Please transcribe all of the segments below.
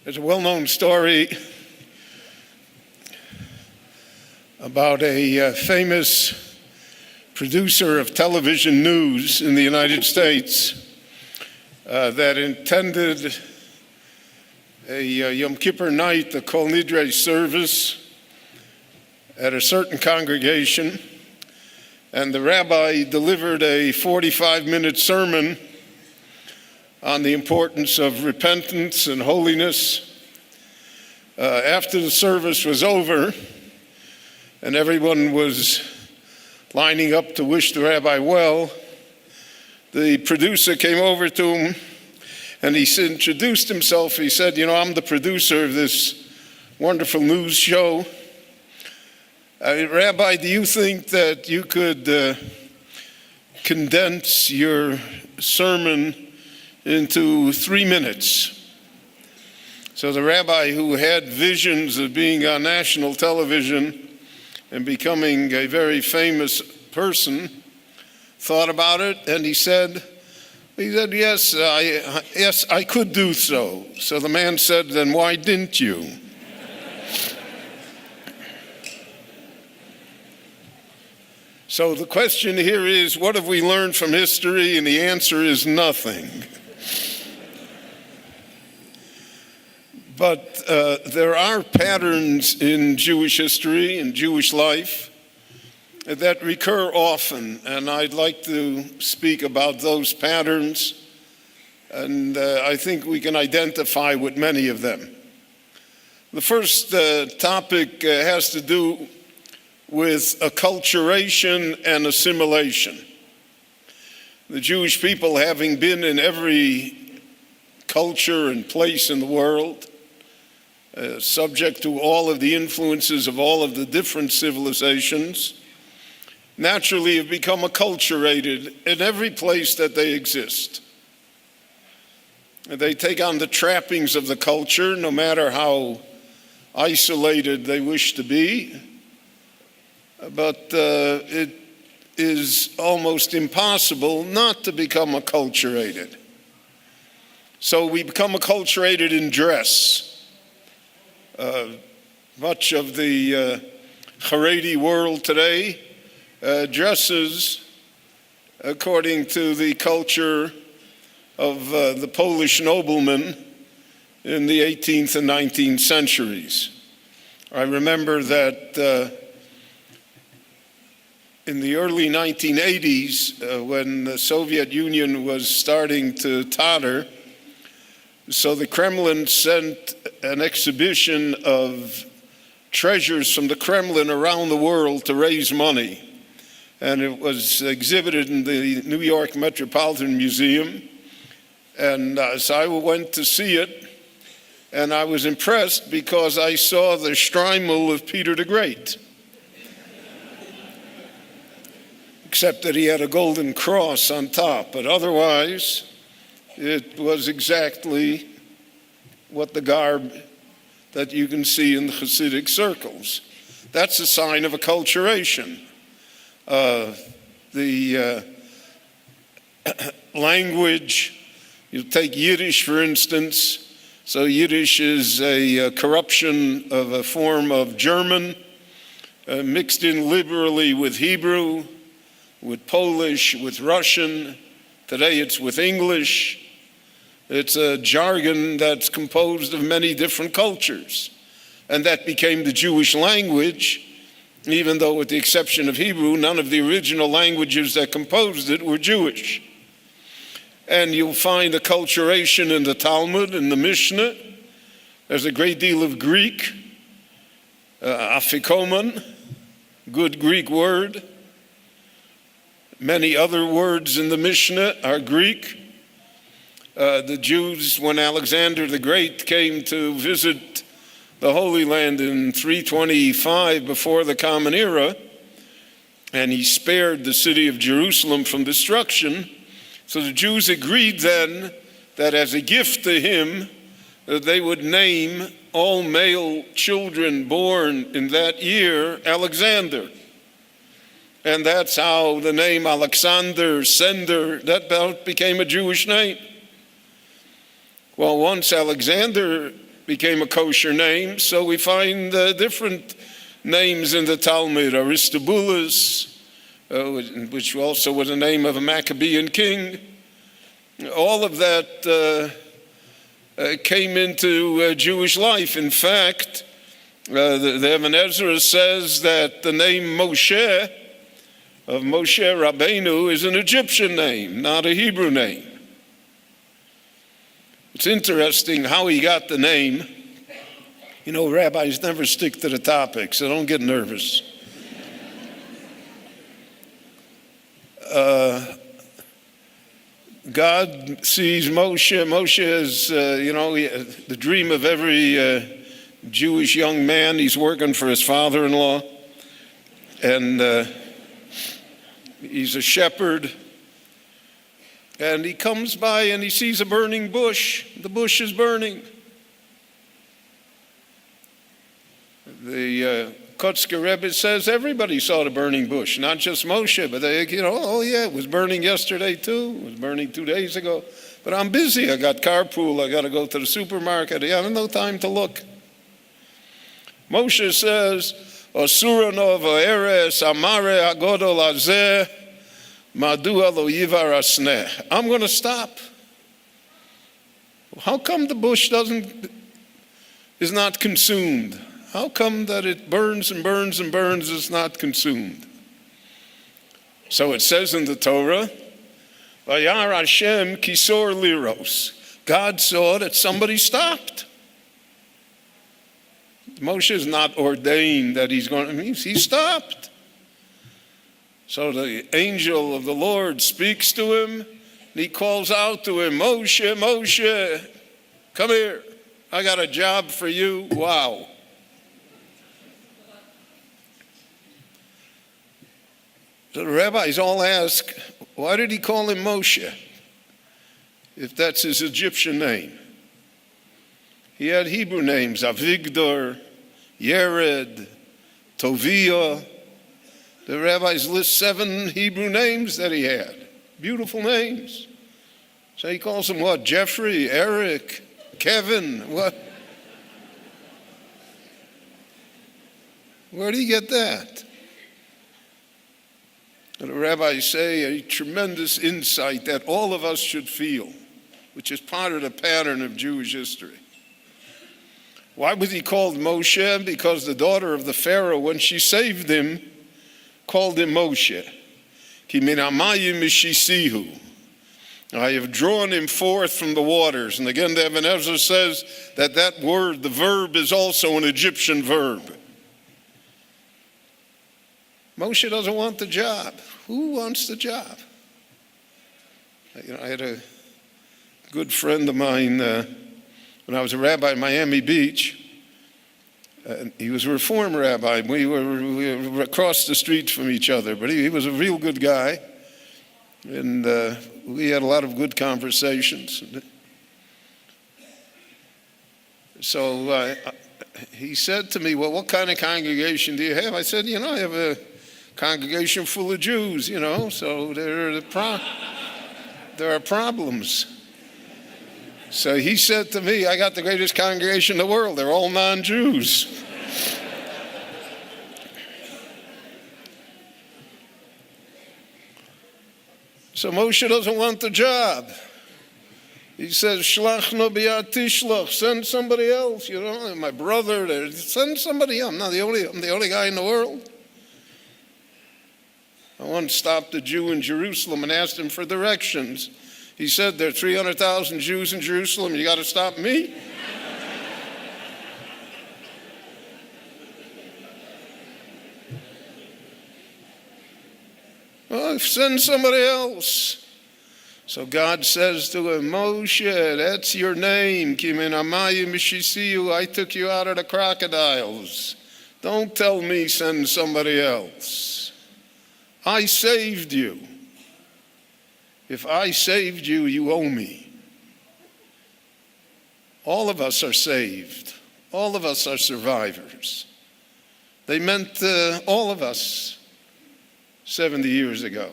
There's a well-known story about a famous producer of television news in the United States that intended a Yom Kippur night, the Kol Nidre service at a certain congregation, and the rabbi delivered a 45-minute sermon on the importance of repentance and holiness. After the service was over and everyone was lining up to wish the rabbi well, the producer came over to him and he introduced himself. He said, I'm the producer of this wonderful news show. Rabbi, do you think that you could condense your sermon into 3 minutes? So the rabbi, who had visions of being on national television and becoming a very famous person, thought about it, and he said, yes, I could do so. So the man said, then why didn't you? So the question here is, what have we learned from history? And the answer is nothing. But there are patterns in Jewish history and Jewish life that recur often, and I'd like to speak about those patterns, and I think we can identify with many of them. The first topic has to do with acculturation and assimilation. The Jewish people, having been in every culture and place in the world, subject to all of the influences of all of the different civilizations, naturally have become acculturated in every place that they exist. They take on the trappings of the culture, no matter how isolated they wish to be, but it is almost impossible not to become acculturated. So we become acculturated in dress. Much of the Haredi world today dresses according to the culture of the Polish noblemen in the 18th and 19th centuries. I remember that in the early 1980s, when the Soviet Union was starting to totter, so the Kremlin sent an exhibition of treasures from the Kremlin around the world to raise money. And it was exhibited in the New York Metropolitan Museum. And so I went to see it, and I was impressed because I saw the Shtreimel of Peter the Great. Except that he had a golden cross on top, but otherwise it was exactly what the garb that you can see in the Hasidic circles. That's a sign of acculturation. The language, you take Yiddish for instance. So Yiddish is a corruption of a form of German, mixed in liberally with Hebrew, with Polish, with Russian. Today it's with English. It's a jargon that's composed of many different cultures. And that became the Jewish language, even though with the exception of Hebrew, none of the original languages that composed it were Jewish. And you'll find acculturation in the Talmud, in the Mishnah. There's a great deal of Greek, afikomen, good Greek word. Many other words in the Mishnah are Greek. The Jews, when Alexander the Great came to visit the Holy Land in 325 before the Common Era, and he spared the city of Jerusalem from destruction, so the Jews agreed then that as a gift to him, that they would name all male children born in that year Alexander. And that's how the name Alexander, Sender, that became a Jewish name. Well, once Alexander became a kosher name. So we find different names in the Talmud. Aristobulus, which also was the name of a Maccabean king. All of that came into Jewish life. In fact, the Ibn Ezra says that the name Moshe, of Moshe Rabbeinu, is an Egyptian name, not a Hebrew name. It's interesting how he got the name. You know, rabbis never stick to the topic, so don't get nervous. God sees Moshe. Moshe is, the dream of every Jewish young man. He's working for his father-in-law, and he's a shepherd. And he comes by and he sees a burning bush. The bush is burning. The Kotzker Rebbe says everybody saw the burning bush, not just Moshe, but they, oh yeah, it was burning yesterday too. It was burning 2 days ago. But I'm busy. I got carpool. I got to go to the supermarket. I have no time to look. Moshe says, "Asura no va'eres amare hagodol hazeh madua lo yivar asneh." I'm going to stop. How come the bush is not consumed? How come that it burns and burns and burns, is not consumed? So it says in the Torah, Vayar Hashem kisor liros. God saw that somebody stopped. Moshe is not ordained that he's going to, he stopped. So the angel of the Lord speaks to him, and he calls out to him, Moshe, Moshe, come here. I got a job for you. Wow. So the rabbis all ask, why did he call him Moshe, if that's his Egyptian name? He had Hebrew names, Avigdor, Yered, Tovia. The rabbis list 7 Hebrew names that he had, beautiful names. So he calls them what? Jeffrey, Eric, Kevin, what? Where did he get that? The rabbis say a tremendous insight that all of us should feel, which is part of the pattern of Jewish history. Why was he called Moshe? Because the daughter of the Pharaoh, when she saved him, called him Moshe. Ki min hamayim mishisihu. I have drawn him forth from the waters. And again, the Ibn Ezra says that word, the verb, is also an Egyptian verb. Moshe doesn't want the job. Who wants the job? I had a good friend of mine when I was a rabbi in Miami Beach. He was a Reform rabbi. We were across the street from each other, but he was a real good guy. And we had a lot of good conversations. So he said to me, well, what kind of congregation do you have? I said, I have a congregation full of Jews, so there are problems. So he said to me, I got the greatest congregation in the world. They're all non-Jews. So Moshe doesn't want the job. He says, Shlach no b'yad tishlach, send somebody else, my brother, send somebody else. I'm the only guy in the world. I once stopped a Jew in Jerusalem and asked him for directions. He said, there are 300,000 Jews in Jerusalem, you got to stop me? Well, send somebody else. So God says to him, Moshe, that's your name. Ki min hamayim mishisihu. I took you out of the crocodiles. Don't tell me send somebody else. I saved you. If I saved you, you owe me. All of us are saved. All of us are survivors. They meant all of us 70 years ago.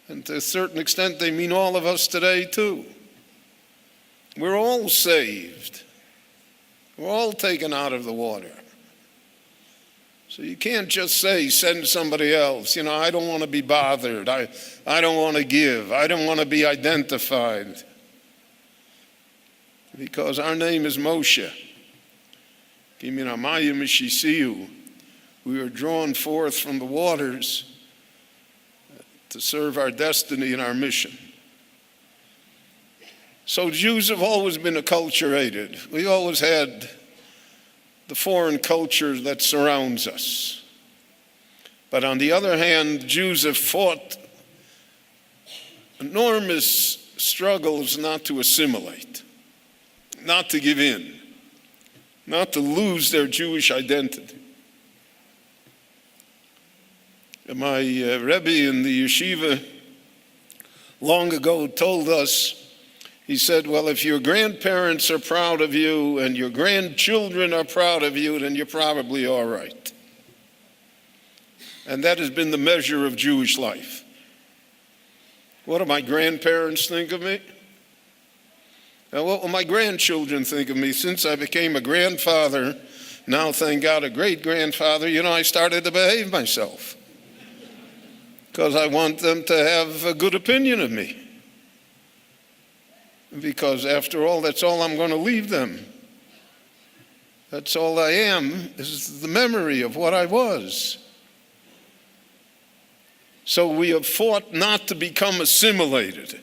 And to a certain extent, they mean all of us today, too. We're all saved. We're all taken out of the water. So you can't just say, send somebody else. I don't want to be bothered. I don't want to give. I don't want to be identified. Because our name is Moshe. We are drawn forth from the waters to serve our destiny and our mission. So Jews have always been acculturated. We always had the foreign culture that surrounds us. But on the other hand, Jews have fought enormous struggles not to assimilate, not to give in, not to lose their Jewish identity. My Rebbe in the yeshiva long ago told us, he said, well, if your grandparents are proud of you and your grandchildren are proud of you, then you're probably all right. And that has been the measure of Jewish life. What do my grandparents think of me? And what will my grandchildren think of me? Since I became a grandfather, now thank God a great-grandfather, I started to behave myself. Because I want them to have a good opinion of me. Because after all, that's all I'm going to leave them. That's all I am, is the memory of what I was. So we have fought not to become assimilated.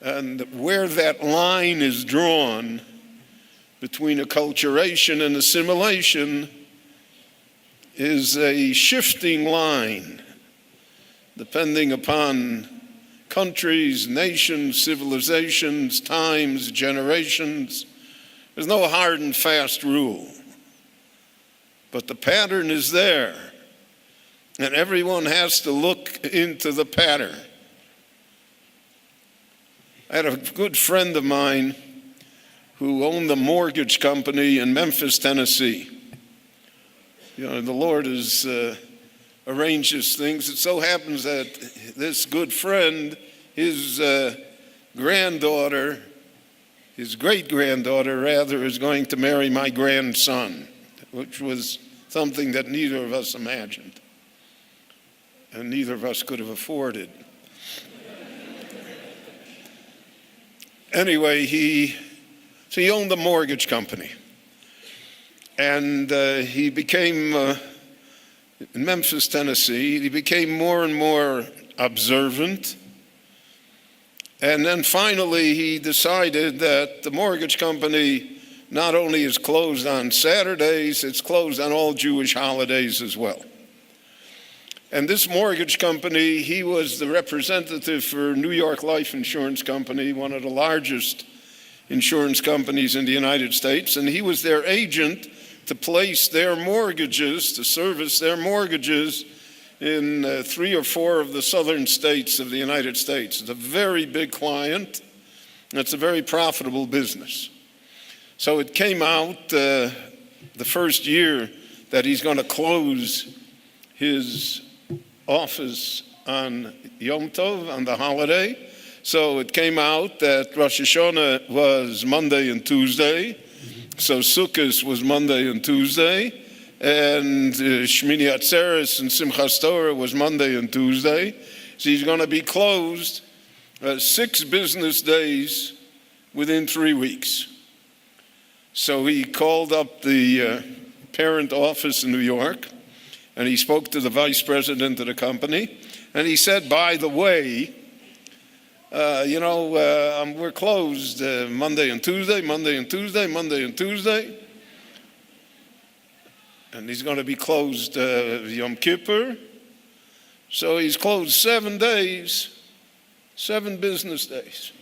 And where that line is drawn between acculturation and assimilation is a shifting line, depending upon countries, nations, civilizations, times, generations. There's no hard and fast rule. But the pattern is there, and everyone has to look into the pattern. I had a good friend of mine who owned a mortgage company in Memphis, Tennessee. The Lord has arranged his things. It so happens that this good friend, his granddaughter, his great-granddaughter rather, is going to marry my grandson, which was something that neither of us imagined and neither of us could have afforded. Anyway, he owned a mortgage company. And he became, in Memphis, Tennessee, he became more and more observant. And then finally he decided that the mortgage company not only is closed on Saturdays, it's closed on all Jewish holidays as well. And this mortgage company, he was the representative for New York Life Insurance Company, one of the largest insurance companies in the United States, and he was their agent to place their mortgages, to service their mortgages in 3 or 4 of the southern states of the United States. It's a very big client, and it's a very profitable business. So it came out the first year that he's going to close his office on Yom Tov, on the holiday. So it came out that Rosh Hashanah was Monday and Tuesday. So Sukkot was Monday and Tuesday, and Shmini Atzeres and Simchas Torah was Monday and Tuesday. So he's going to be closed 6 business days within 3 weeks. So he called up the parent office in New York, and he spoke to the vice president of the company, and he said, by the way, we're closed Monday and Tuesday, Monday and Tuesday, Monday and Tuesday. And he's going to be closed Yom Kippur. So he's closed 7 days, 7 business days.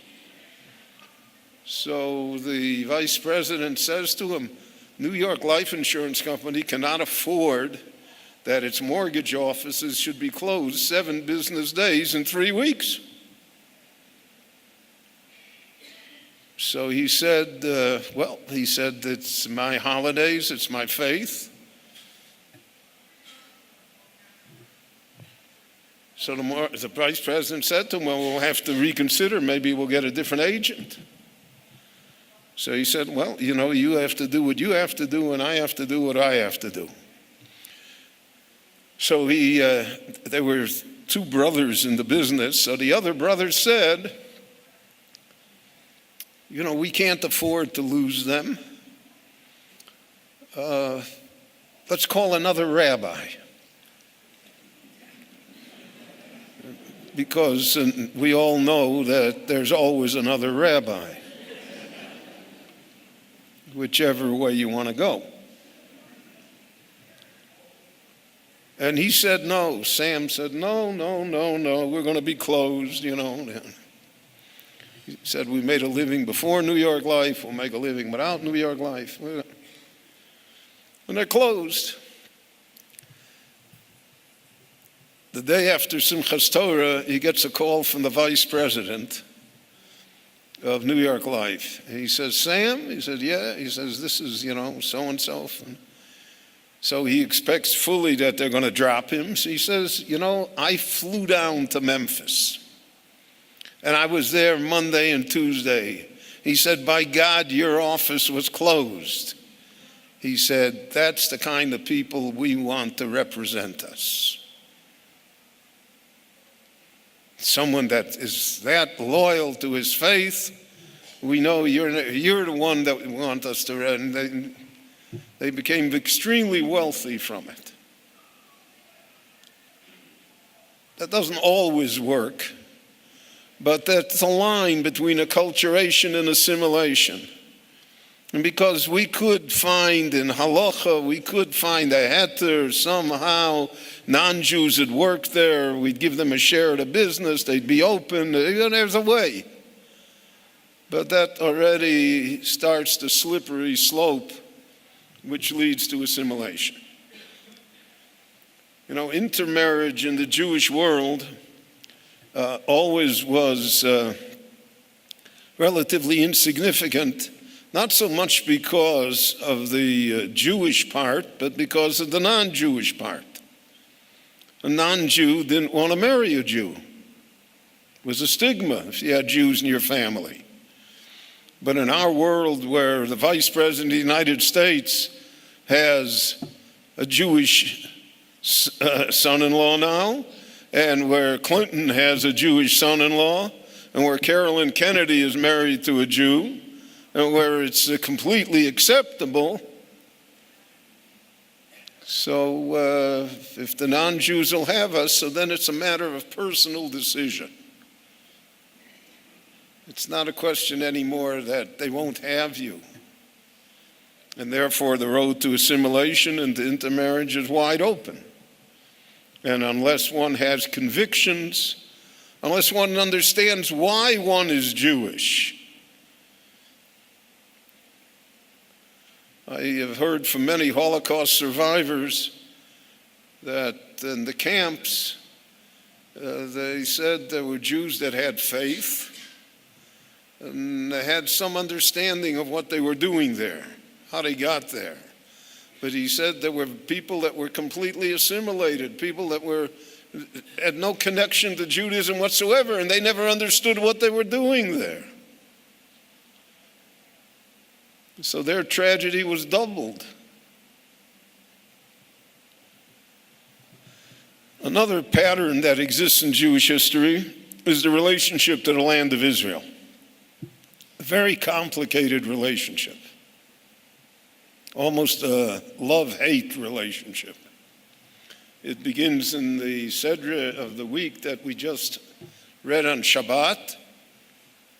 So the vice president says to him, New York Life Insurance Company cannot afford that its mortgage offices should be closed 7 business days in 3 weeks. So he said, it's my holidays, it's my faith. So the vice president said to him, well, we'll have to reconsider. Maybe we'll get a different agent. So he said, well, you have to do what you have to do, and I have to do what I have to do. So there were two brothers in the business. So the other brother said, we can't afford to lose them. Let's call another rabbi. Because we all know that there's always another rabbi, whichever way you want to go. And he said no. Sam said, no, we're going to be closed, He said, we made a living before New York Life, we'll make a living without New York Life. And they're closed. The day after Simchas Torah, he gets a call from the vice president of New York Life. And he says, Sam? He said, yeah. He says, this is, so-and-so. So he expects fully that they're going to drop him. So he says, I flew down to Memphis. And I was there Monday and Tuesday. He said, by God, your office was closed. He said, that's the kind of people we want to represent us. Someone that is that loyal to his faith. We know you're the one that we want us to run. They became extremely wealthy from it. That doesn't always work, but that's a line between acculturation and assimilation. And because we could find in halacha, we could find a heter, somehow non-Jews would work there, we'd give them a share of the business, they'd be open, there's a way. But that already starts the slippery slope which leads to assimilation. Intermarriage in the Jewish world always was relatively insignificant, not so much because of the Jewish part, but because of the non-Jewish part. A non-Jew didn't want to marry a Jew. It was a stigma if you had Jews in your family. But in our world, where the Vice President of the United States has a Jewish son-in-law now, and where Clinton has a Jewish son-in-law, and where Carolyn Kennedy is married to a Jew, and where it's completely acceptable. So if the non-Jews will have us, so then it's a matter of personal decision. It's not a question anymore that they won't have you. And therefore the road to assimilation and to intermarriage is wide open. And unless one has convictions, unless one understands why one is Jewish. I have heard from many Holocaust survivors that in the camps, they said there were Jews that had faith and they had some understanding of what they were doing there, how they got there. But he said there were people that were completely assimilated, people that had no connection to Judaism whatsoever, and they never understood what they were doing there. So their tragedy was doubled. Another pattern that exists in Jewish history is the relationship to the land of Israel. A very complicated relationship. Almost a love-hate relationship. It begins in the Sedra of the week that we just read on Shabbat.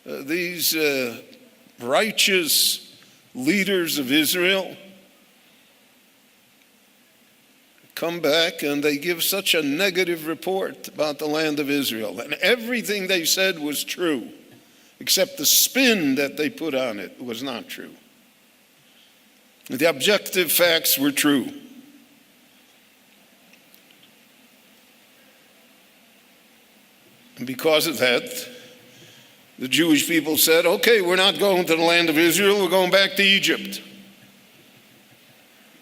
These righteous leaders of Israel come back and they give such a negative report about the land of Israel. And everything they said was true, except the spin that they put on it was not true. The objective facts were true. And because of that, the Jewish people said, okay, we're not going to the land of Israel, we're going back to Egypt.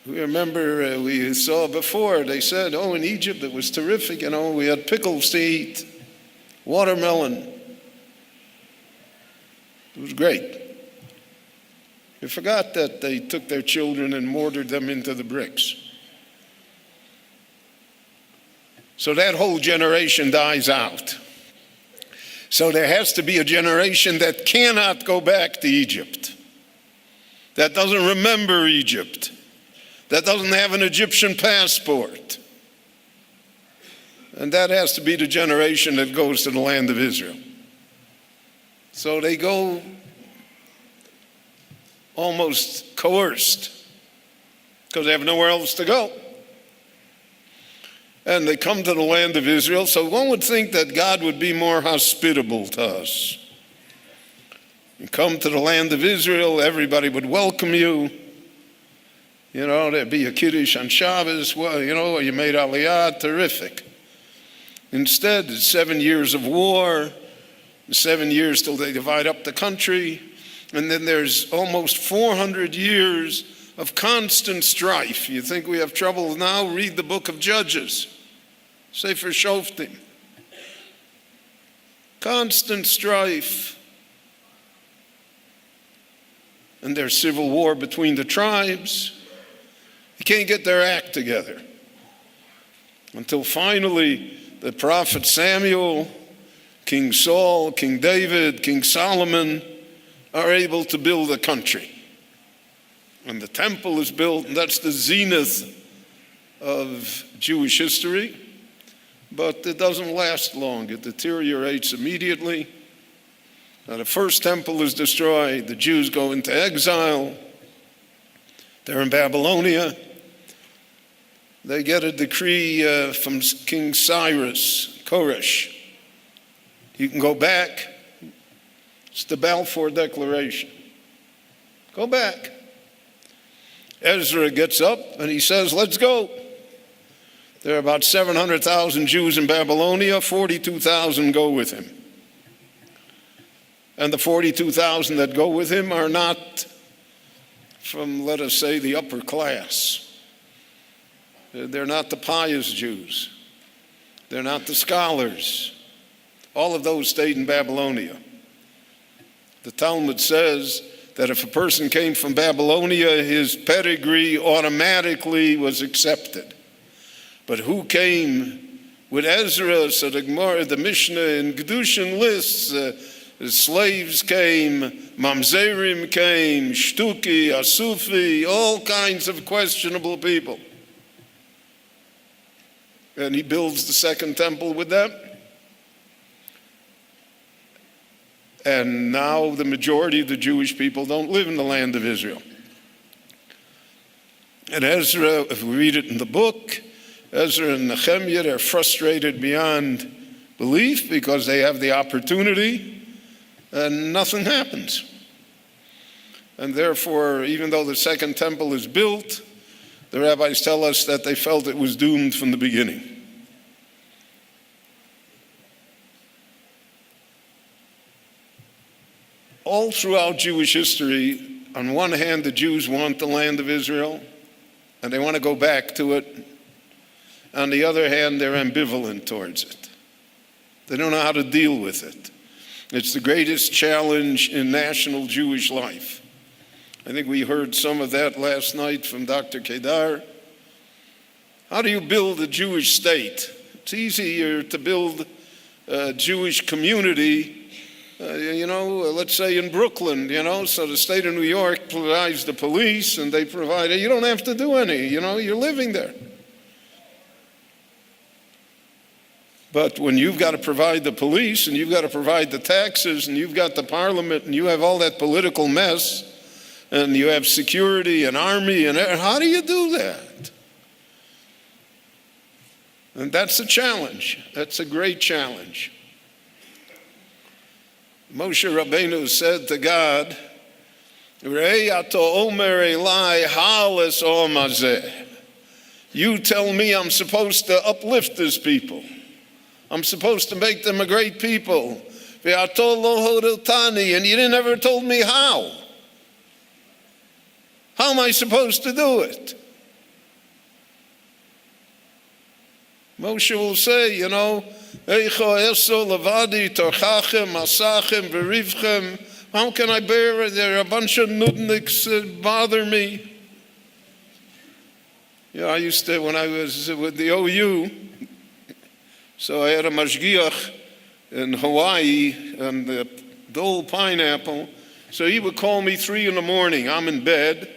We remember we saw before, they said, oh, in Egypt it was terrific, we had pickles to eat, watermelon. It was great. They forgot that they took their children and mortared them into the bricks. So that whole generation dies out. So there has to be a generation that cannot go back to Egypt, that doesn't remember Egypt, that doesn't have an Egyptian passport. And that has to be the generation that goes to the land of Israel. So they go almost coerced because they have nowhere else to go. And they come to the land of Israel. So one would think that God would be more hospitable to us. You come to the land of Israel, everybody would welcome you. There'd be a Kiddush on Shabbos. Well, you made Aliyah, terrific. Instead, it's 7 years of war, 7 years till they divide up the country, and then there's almost 400 years of constant strife. You think we have trouble now? Read the book of Judges. Sefer Shoftim. Constant strife. And there's civil war between the tribes. You can't get their act together. Until finally, the prophet Samuel, King Saul, King David, King Solomon are able to build a country. And the temple is built, and that's the zenith of Jewish history. But it doesn't last long. It deteriorates immediately. Now, the first temple is destroyed. The Jews go into exile. They're in Babylonia. They get a decree from King Cyrus, Koresh. You can go back. It's the Balfour Declaration. Go back. Ezra gets up and he says, let's go. There are about 700,000 Jews in Babylonia, 42,000 go with him. And the 42,000 that go with him are not from, let us say, the upper class. They're not the pious Jews. They're not the scholars. All of those stayed in Babylonia. The Talmud says that if a person came from Babylonia, his pedigree automatically was accepted. But who came with Ezra? So the Mishnah in Gedushin lists, the slaves came, Mamzerim came, Shtuki, Asufi, all kinds of questionable people. And he builds the second temple with them. And now the majority of the Jewish people don't live in the land of Israel. And Ezra, if we read it in the book, Ezra and Nehemiah, they're frustrated beyond belief because they have the opportunity and nothing happens. And therefore, even though the second temple is built, the rabbis tell us that they felt it was doomed from the beginning. All throughout Jewish history, on one hand, the Jews want the land of Israel, and they want to go back to it. On the other hand, they're ambivalent towards it. They don't know how to deal with it. It's the greatest challenge in national Jewish life. I think we heard some of that last night from Dr. Kedar. How do you build a Jewish state? It's easier to build a Jewish community, let's say in Brooklyn, so the state of New York provides the police and they provide it. You don't have to do any, you're living there. But when you've got to provide the police and you've got to provide the taxes and you've got the parliament and you have all that political mess and you have security and army, and how do you do that? And that's a challenge. That's a great challenge. Moshe Rabbeinu said to God, Rei ato omer elai ha'ales olam hazeh. You tell me I'm supposed to uplift this people. I'm supposed to make them a great people. Ve'ato lo hodotani, and you didn't ever told me how. How am I supposed to do it? Moshe will say, Eicho eso levadi torchachem masachem verivchem. How can I bear it? There are a bunch of nudniks that bother me. I used to, when I was with the OU, so I had a mashgiach in Hawaii and the Dole pineapple. So he would call me 3 in the morning. I'm in bed.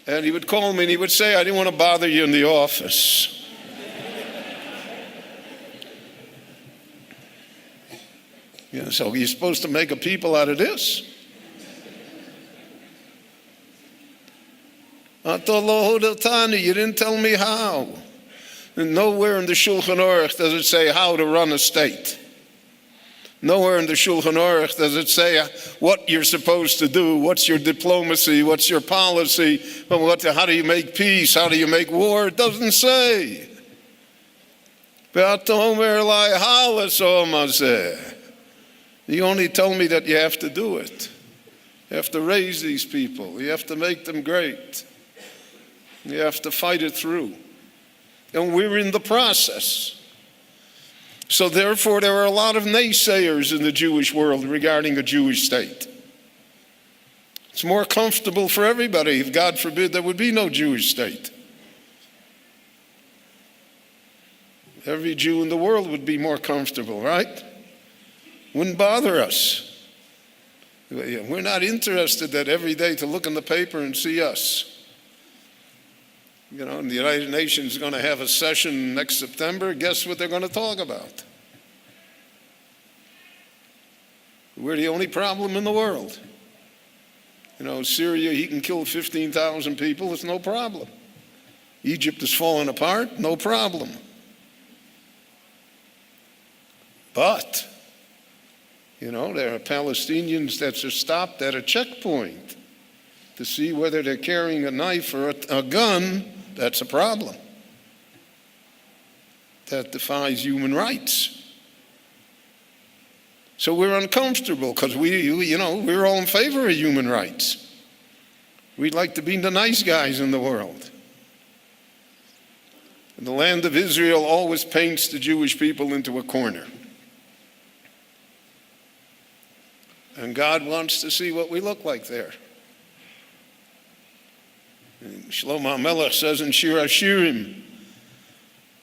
And he would call me and he would say, I didn't want to bother you in the office. So you're supposed to make a people out of this. You didn't tell me how. And nowhere in the Shulchan Aruch does it say how to run a state. Nowhere in the Shulchan Aruch does it say what you're supposed to do, what's your diplomacy, what's your policy, how do you make peace, how do you make war. It doesn't say. You only told me that you have to do it. You have to raise these people. You have to make them great. You have to fight it through. And we're in the process. So therefore, there are a lot of naysayers in the Jewish world regarding a Jewish state. It's more comfortable for everybody if, God forbid, there would be no Jewish state. Every Jew in the world would be more comfortable, right? Wouldn't bother us. We're not interested that every day to look in the paper and see us. And the United Nations is going to have a session next September. Guess what they're going to talk about? We're the only problem in the world. Syria, he can kill 15,000 people. It's no problem. Egypt is falling apart. No problem. But, there are Palestinians that are stopped at a checkpoint to see whether they're carrying a knife or a gun. That's a problem. That defies human rights. So we're uncomfortable because we're all in favor of human rights. We'd like to be the nice guys in the world. And the land of Israel always paints the Jewish people into a corner. And God wants to see what we look like there. And Shlomo HaMelech says in Shir HaShirim,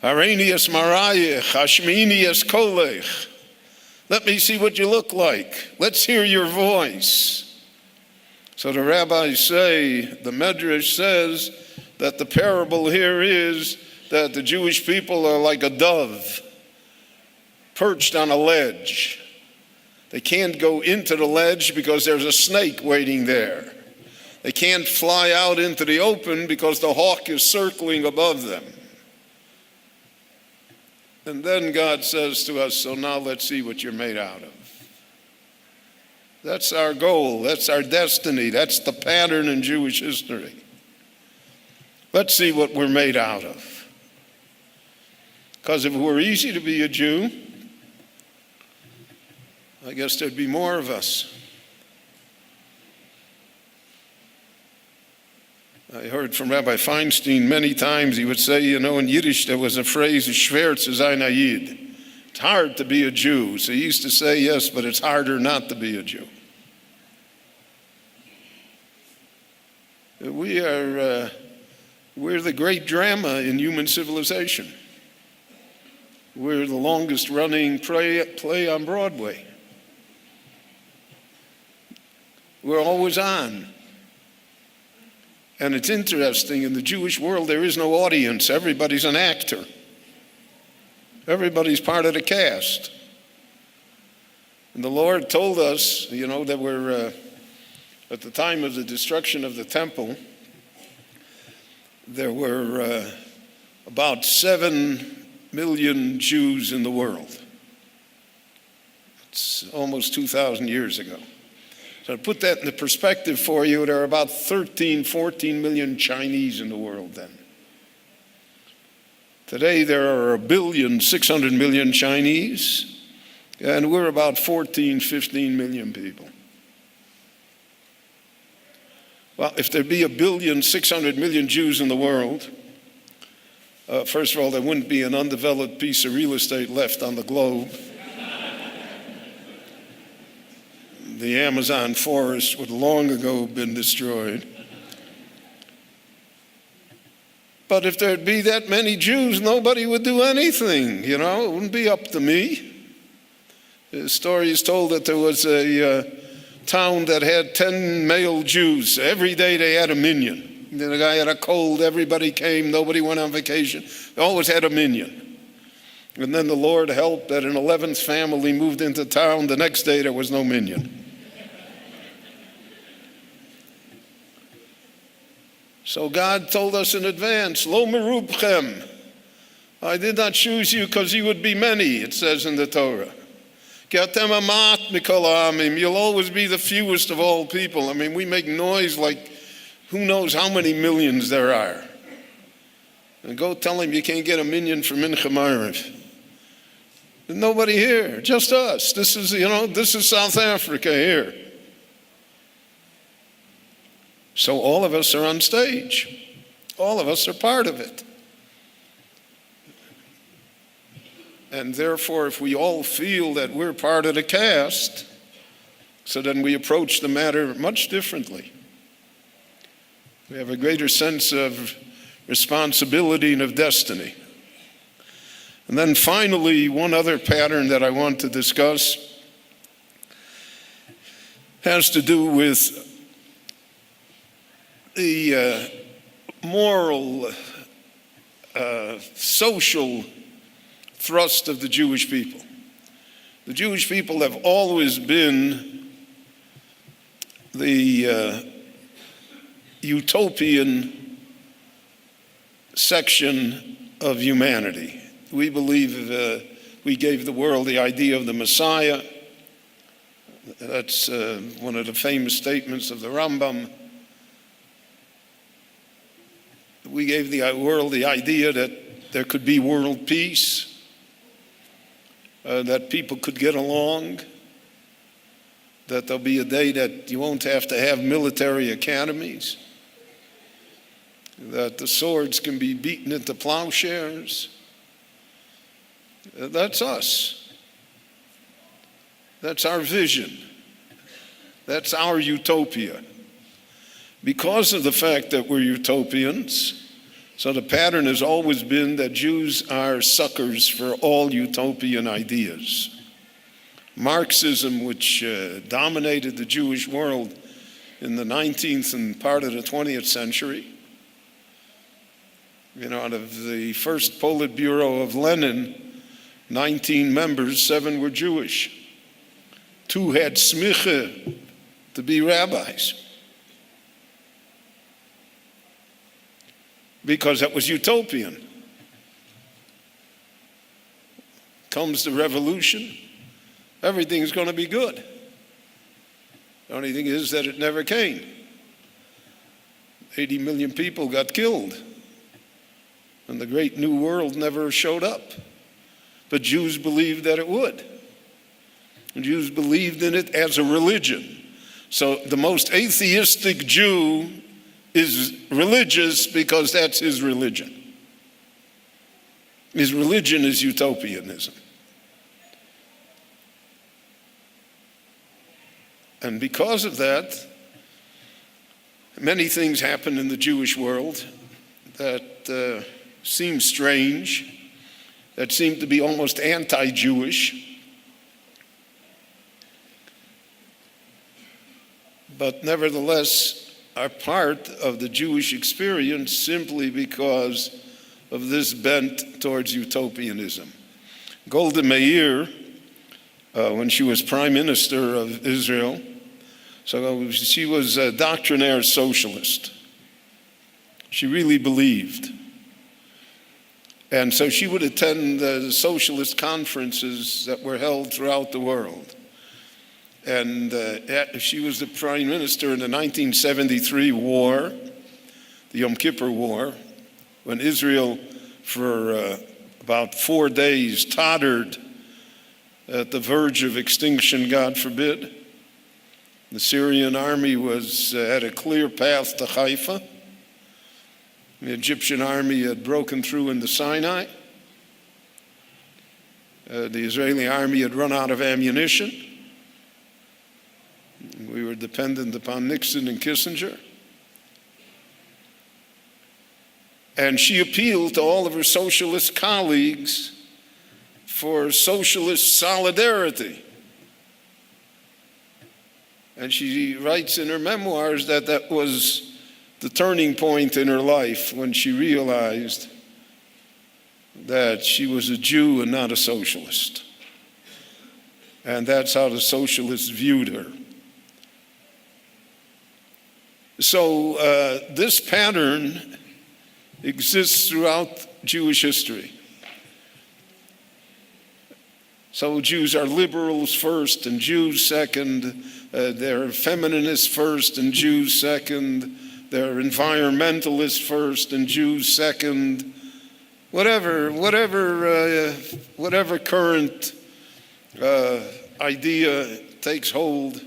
Hareinias marayich, hashminias kolech. Let me see what you look like. Let's hear your voice. So the rabbis say, the Medrash says that the parable here is that the Jewish people are like a dove perched on a ledge. They can't go into the ledge because there's a snake waiting there. They can't fly out into the open because the hawk is circling above them. And then God says to us, so now let's see what you're made out of. That's our goal. That's our destiny. That's the pattern in Jewish history. Let's see what we're made out of. Because if it were easy to be a Jew, I guess there'd be more of us. I heard from Rabbi Feinstein many times. He would say, in Yiddish there was a phrase, schwer zu sein a Yid. It's hard to be a Jew. So he used to say, yes, but it's harder not to be a Jew. We're the great drama in human civilization. We're the longest running play on Broadway. We're always on. And it's interesting, in the Jewish world there is no audience. Everybody's an actor. Everybody's part of the cast. And the Lord told us, that we're, at the time of the destruction of the temple, there were about 7 million Jews in the world. It's almost 2,000 years ago. So to put that into perspective for you, there are about 13, 14 million Chinese in the world then. Today there are 1.6 billion Chinese, and we're about 14, 15 million people. Well, if there be 1.6 billion Jews in the world, First of all, there wouldn't be an undeveloped piece of real estate left on the globe. The Amazon forest would long ago have been destroyed. But if there'd be that many Jews, nobody would do anything, It wouldn't be up to me. The story is told that there was a town that had 10 male Jews. Every day they had a minyan. Then the guy had a cold, everybody came, nobody went on vacation. They always had a minyan. And then the Lord helped that an 11th family moved into town. The next day there was no minyan. So God told us in advance, Lo merubchem. I did not choose you because you would be many, it says in the Torah. Ki atem amat mikol ha'amim. You'll always be the fewest of all people. I mean, we make noise like who knows how many millions there are. And go tell him you can't get a minyan for Mincha Ma'ariv. There's nobody here, just us. This is South Africa here. So all of us are on stage. All of us are part of it. And therefore, if we all feel that we're part of the cast, so then we approach the matter much differently. We have a greater sense of responsibility and of destiny. And then finally, one other pattern that I want to discuss has to do with the moral, social thrust of the Jewish people. The Jewish people have always been the utopian section of humanity. We believe we gave the world the idea of the Messiah. That's one of the famous statements of the Rambam. We gave the world the idea that there could be world peace, that people could get along, that there'll be a day that you won't have to have military academies, that the swords can be beaten into plowshares. That's us. That's our vision. That's our utopia. Because of the fact that we're utopians, so the pattern has always been that Jews are suckers for all utopian ideas. Marxism, which dominated the Jewish world in the 19th and part of the 20th century, out of the first Politburo of Lenin, 19 members, 7 were Jewish. 2 had smicha to be rabbis. Because that was utopian. Comes the revolution, everything's going to be good. The only thing is that it never came. 80 million people got killed, and the great new world never showed up. But Jews believed that it would. And Jews believed in it as a religion. So the most atheistic Jew is religious because that's his religion. His religion is utopianism. And because of that, many things happen in the Jewish world that seem strange, that seem to be almost anti-Jewish. But nevertheless, are part of the Jewish experience simply because of this bent towards utopianism. Golda Meir, when she was prime minister of Israel, so she was a doctrinaire socialist. She really believed. And so she would attend the socialist conferences that were held throughout the world. And she was the prime minister in the 1973 war, the Yom Kippur War, when Israel, for about 4 days, tottered at the verge of extinction, God forbid. The Syrian army had a clear path to Haifa. The Egyptian army had broken through into Sinai. The Israeli army had run out of ammunition. We were dependent upon Nixon and Kissinger. And she appealed to all of her socialist colleagues for socialist solidarity. And she writes in her memoirs that that was the turning point in her life when she realized that she was a Jew and not a socialist. And that's how the socialists viewed her. So this pattern exists throughout Jewish history. So Jews are liberals first and Jews second. They're feminists first and Jews second. They're environmentalists first and Jews second. Whatever current idea takes hold,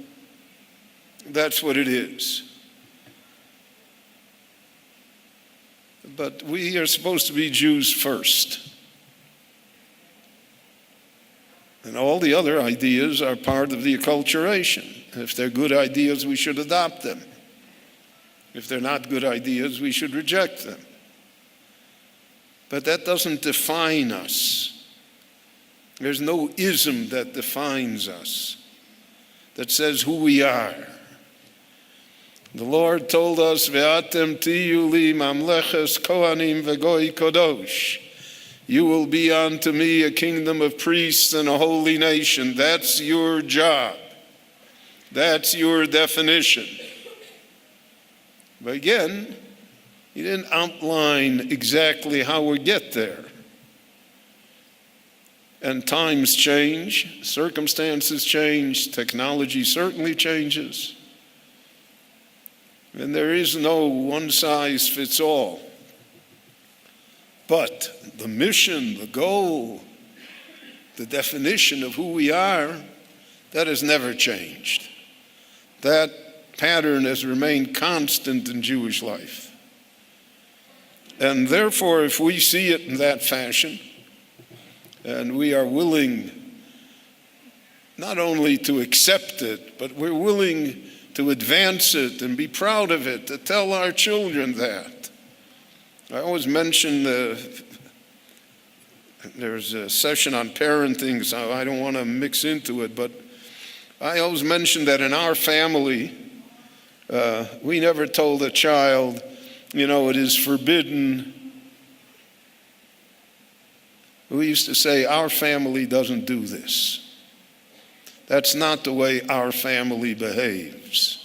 that's what it is. But we are supposed to be Jews first. And all the other ideas are part of the acculturation. If they're good ideas, we should adopt them. If they're not good ideas, we should reject them. But that doesn't define us. There's no ism that defines us, that says who we are. The Lord told us, "Ve'atem tiyu li mamleches kohanim v'goy kodosh." You will be unto me a kingdom of priests and a holy nation. That's your job. That's your definition. But again, he didn't outline exactly how we get there. And times change, circumstances change, technology certainly changes. And there is no one size fits all. But the mission, the goal, the definition of who we are, that has never changed. That pattern has remained constant in Jewish life. And therefore, if we see it in that fashion, and we are willing not only to accept it, but we're willing to advance it and be proud of it, to tell our children that. I always mention there's a session on parenting, so I don't want to mix into it, but I always mention that in our family, we never told a child, it is forbidden. We used to say, our family doesn't do this. That's not the way our family behaves.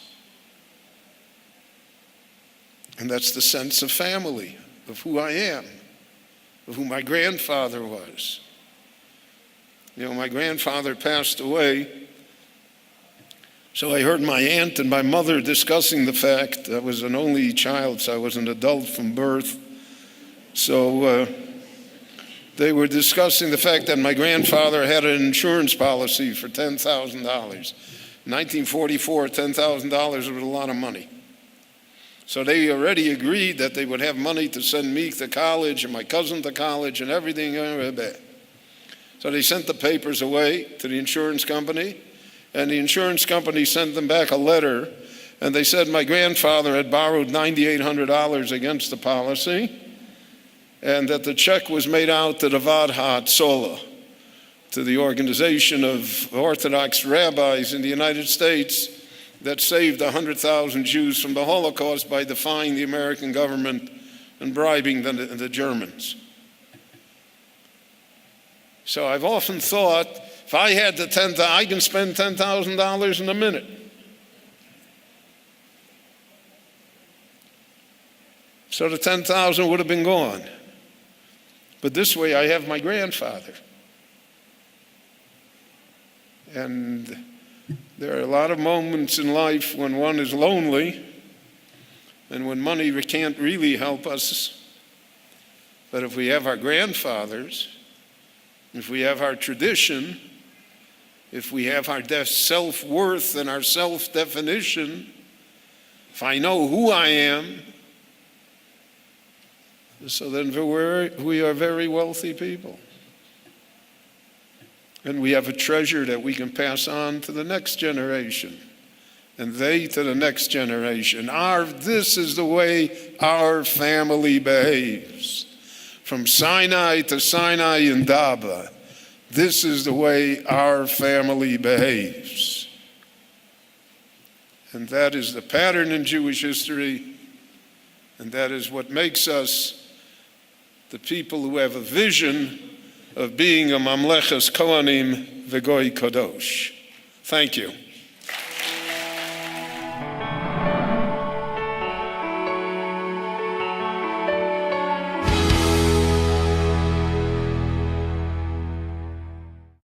And that's the sense of family, of who I am, of who my grandfather was. My grandfather passed away, so I heard my aunt and my mother discussing the fact. I was an only child, so I was an adult from birth. So they were discussing the fact that my grandfather had an insurance policy for $10,000. In 1944, $10,000 was a lot of money. So they already agreed that they would have money to send me to college and my cousin to college and everything. So they sent the papers away to the insurance company, and the insurance company sent them back a letter, and they said my grandfather had borrowed $9,800 against the policy, and that the check was made out to the Vadhat Sola, to the organization of Orthodox rabbis in the United States that saved 100,000 Jews from the Holocaust by defying the American government and bribing the Germans. So I've often thought, if I had I can spend $10,000 in a minute. So the 10,000 would have been gone. But this way I have my grandfather. And there are a lot of moments in life when one is lonely and when money can't really help us. But if we have our grandfathers, if we have our tradition, if we have our self-worth and our self-definition, if I know who I am, So then we are very wealthy people. And we have a treasure that we can pass on to the next generation, and they to the next generation. This is the way our family behaves. From Sinai to Sinai and Daba, this is the way our family behaves. And that is the pattern in Jewish history, and that is what makes us the people who have a vision of being a Mamleches Kohanim V'Goy Kadosh. Thank you.